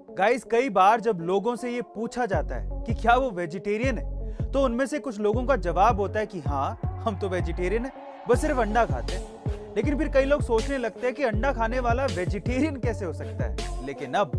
Guys, कई बार जब लोगों से ये पूछा जाता है कि क्या वो वेजिटेरियन है, तो उनमें से कुछ लोगों का जवाब होता है कि हाँ, हम तो वेजिटेरियन है, बस सिर्फ अंडा खाते हैं। लेकिन फिर कई लोग सोचने लगते हैं कि अंडा खाने वाला वेजिटेरियन कैसे हो सकता है। लेकिन अब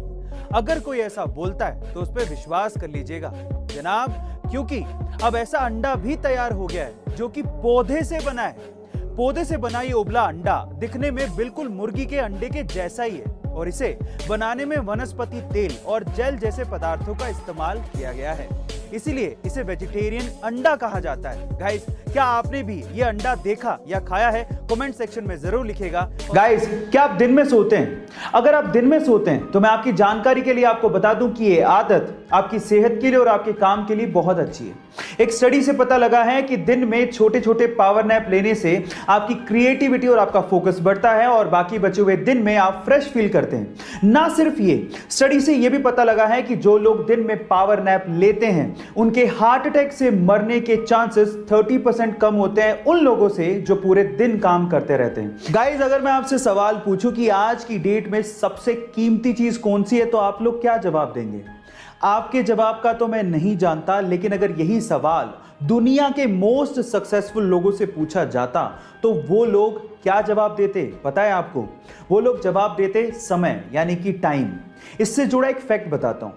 अगर कोई ऐसा बोलता है तो उस पर विश्वास कर लीजिएगा जनाब, क्योंकि अब ऐसा अंडा भी तैयार हो गया है जो कि पौधे से बना है। पौधे से बना ये उबला अंडा दिखने में बिल्कुल मुर्गी के अंडे के जैसा ही है और इसे बनाने में वनस्पति तेल और जेल जैसे पदार्थों का इस्तेमाल किया गया है, इसीलिए इसे वेजिटेरियन अंडा कहा जाता है। गाइस, क्या आपने भी ये अंडा देखा या खाया है? कमेंट सेक्शन में जरूर लिखिएगा। गाइस, क्या आप दिन में सोते हैं? अगर आप दिन में सोते हैं तो मैं आपकी जानकारी के लिए आपको बता दूं कि ये आदत आपकी सेहत के लिए और आपके काम के लिए बहुत अच्छी है। एक स्टडी से पता लगा है कि दिन में छोटे छोटे पावर नैप लेने से आपकी क्रिएटिविटी और आपका फोकस बढ़ता है और बाकी बचे हुए दिन में आप फ्रेश फील करते हैं। ना सिर्फ ये, स्टडी से यह भी पता लगा है कि जो लोग दिन में पावर नैप लेते हैं उनके हार्ट अटैक से मरने के चांसेस 30% कम होते हैं उन लोगों से जो पूरे दिन काम करते रहते हैं। गाइस, अगर मैं आपसे सवाल पूछूं कि आज की डेट में सबसे कीमती चीज कौन सी है, तो आप लोग क्या जवाब देंगे? आपके जवाब का तो मैं नहीं जानता, लेकिन अगर यही सवाल दुनिया के मोस्ट सक्सेसफुल लोगों से पूछा जाता तो वो लोग क्या जवाब देते पता है आपको? वो लोग जवाब देते समय, यानी कि टाइम। इससे जुड़ा एक फैक्ट बताता हूं।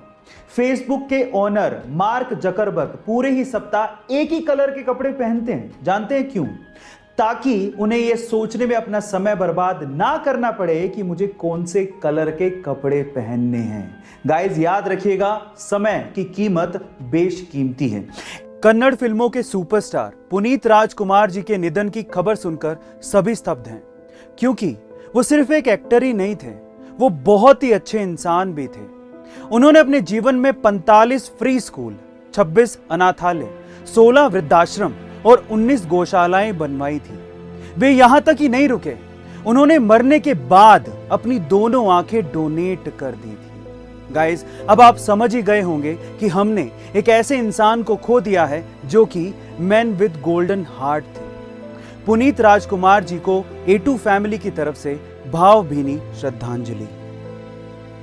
फेसबुक के ओनर मार्क जकरबर्ग पूरे ही सप्ताह एक ही कलर के कपड़े पहनते हैं। जानते हैं क्यों? ताकि उन्हें यह सोचने में अपना समय बर्बाद ना करना पड़े कि मुझे कौन से कलर के कपड़े पहनने हैं। गाइस, याद रखिएगा, समय की कीमत बेशकीमती है। कन्नड़ फिल्मों के सुपरस्टार पुनीत राजकुमार जी के निधन की खबर सुनकर सभी स्तब्ध हैं, क्योंकि वो सिर्फ एक एक्टर ही नहीं थे, वो बहुत ही अच्छे इंसान भी थे। उन्होंने अपने जीवन में 45 फ्री स्कूल, 26 अनाथालय, 16 वृद्धाश्रम और 19 गौशालाएं बनवाई थी। वे यहां तक ही नहीं रुके, उन्होंने मरने के बाद अपनी दोनों आंखें डोनेट कर दी थी। गाइस, अब आप समझ ही गए होंगे कि हमने एक ऐसे इंसान को खो दिया है जो कि मैन विद गोल्डन हार्ट थे। पुनीत राजकुमार जी को A2 फैमिली की तरफ से भावभीनी श्रद्धांजलि।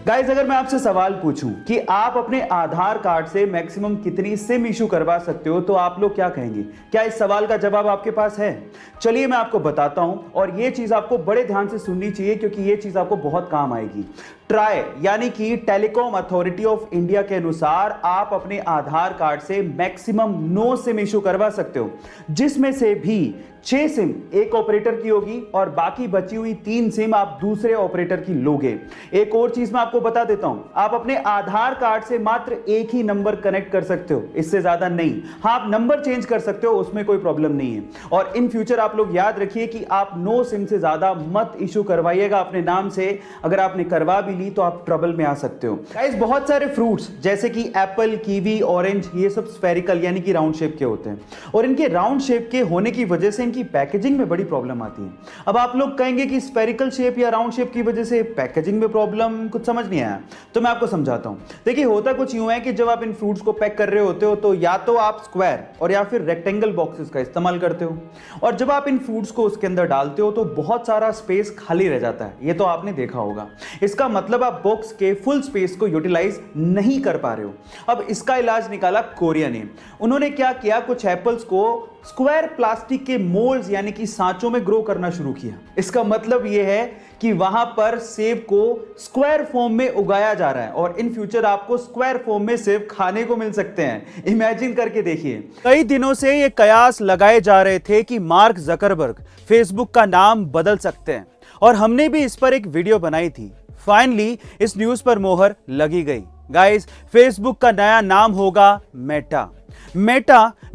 गाइस, अगर मैं आपसे सवाल पूछूं कि आप अपने आधार कार्ड से मैक्सिमम कितनी सिम इशू करवा सकते हो, तो आप लोग क्या कहेंगे? क्या इस सवाल का जवाब आपके पास है? चलिए मैं आपको बताता हूं, और यह चीज आपको बड़े ध्यान से सुननी चाहिए क्योंकि यह चीज आपको बहुत काम आएगी। ट्राई यानी कि टेलीकॉम अथॉरिटी ऑफ इंडिया के अनुसार आप अपने आधार कार्ड से मैक्सिमम 9 सिम इशू करवा सकते हो, जिसमें से भी 6 सिम एक ऑपरेटर की होगी और बाकी बची हुई 3 सिम आप दूसरे ऑपरेटर की लोगे। एक और चीज मैं आपको बता देता हूं, आप अपने आधार कार्ड से मात्र एक ही नंबर कनेक्ट कर सकते हो, इससे ज्यादा नहीं। हाँ, आप नंबर चेंज कर सकते हो, उसमें कोई प्रॉब्लम नहीं है। और इन फ्यूचर आप लोग याद रखिए कि आप 9 सिम से ज्यादा मत इशू करवाइएगा अपने नाम से। अगर आपने करवा भी ली तो आप ट्रबल में आ सकते हो। गाइस, बहुत सारे फ्रूट्स जैसे कि एप्पल, कीवी, ऑरेंज, ये सब स्फेरिकल यानी कि राउंड शेप के होते हैं, और इनके राउंड शेप के होने की वजह से इनकी पैकेजिंग में बड़ी प्रॉब्लम आती है। अब आप लोग कहेंगे कि स्फेरिकल शेप या राउंड शेप की वजह से पैकेजिंग में प्रॉब्लम, कुछ समझ नहीं आया, तो मैं आपको समझाता हूं। देखिए, होता कुछ यूं है कि जब आप इन फ्रूट्स को पैक कर रहे होते हो तो या तो आप स्क्वायर और या फिर रेक्टेंगल बॉक्सेस का इस्तेमाल करते हो, और जब आप इन फ्रूट्स को उसके अंदर डालते हो तो बहुत सारा स्पेस खाली रह जाता है। ये तो आपने देखा होगा। इसका मतलब आप बॉक्स के फुल स्पेस को यूटिलाइज नहीं कर पा रहे हो। अब इसका इलाज निकाला कोरिया ने। उन्होंने क्या किया, कुछ एप्पल्स को स्क्वायर प्लास्टिक के मोल्ड्स यानी कि सांचों में ग्रो करना शुरू किया। इसका मतलब यह है कि वहां पर सेब को स्क्वायर फॉर्म में उगाया जा रहा है और इन फ्यूचर आपको स्क्वायर फॉर्म में सेब खाने को मिल सकते हैं। इमेजिन करके देखिए। कई दिनों से ये कयास लगाए जा रहे थे कि मार्क जकरबर्ग फेसबुक का नाम बदल सकते हैं, और हमने भी इस पर एक वीडियो बनाई थी। फाइनली इस न्यूज पर मोहर लगी गई। गाइस, फेसबुक का नया नाम होगा मेटा।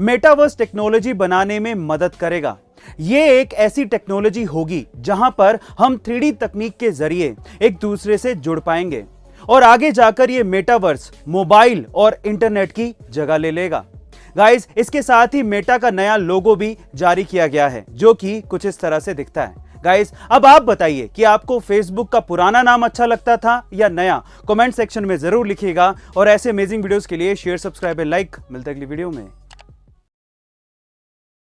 मेटावर्स टेक्नोलॉजी बनाने में मदद करेगा। यह एक ऐसी टेक्नोलॉजी होगी जहां पर हम 3D तकनीक के जरिए एक दूसरे से जुड़ पाएंगे, और आगे जाकर यह मेटावर्स मोबाइल और इंटरनेट की जगह ले लेगा। गाइस, इसके साथ ही मेटा का नया लोगो भी जारी किया गया है, जो कि कुछ इस तरह से दिखता है। गाइस, अब आप बताइए कि आपको फेसबुक का पुराना नाम अच्छा लगता था या नया? कमेंट सेक्शन में जरूर लिखिएगा, और ऐसे अमेजिंग वीडियोस के लिए शेयर, सब्सक्राइब और लाइक। मिलते हैं अगली वीडियो में।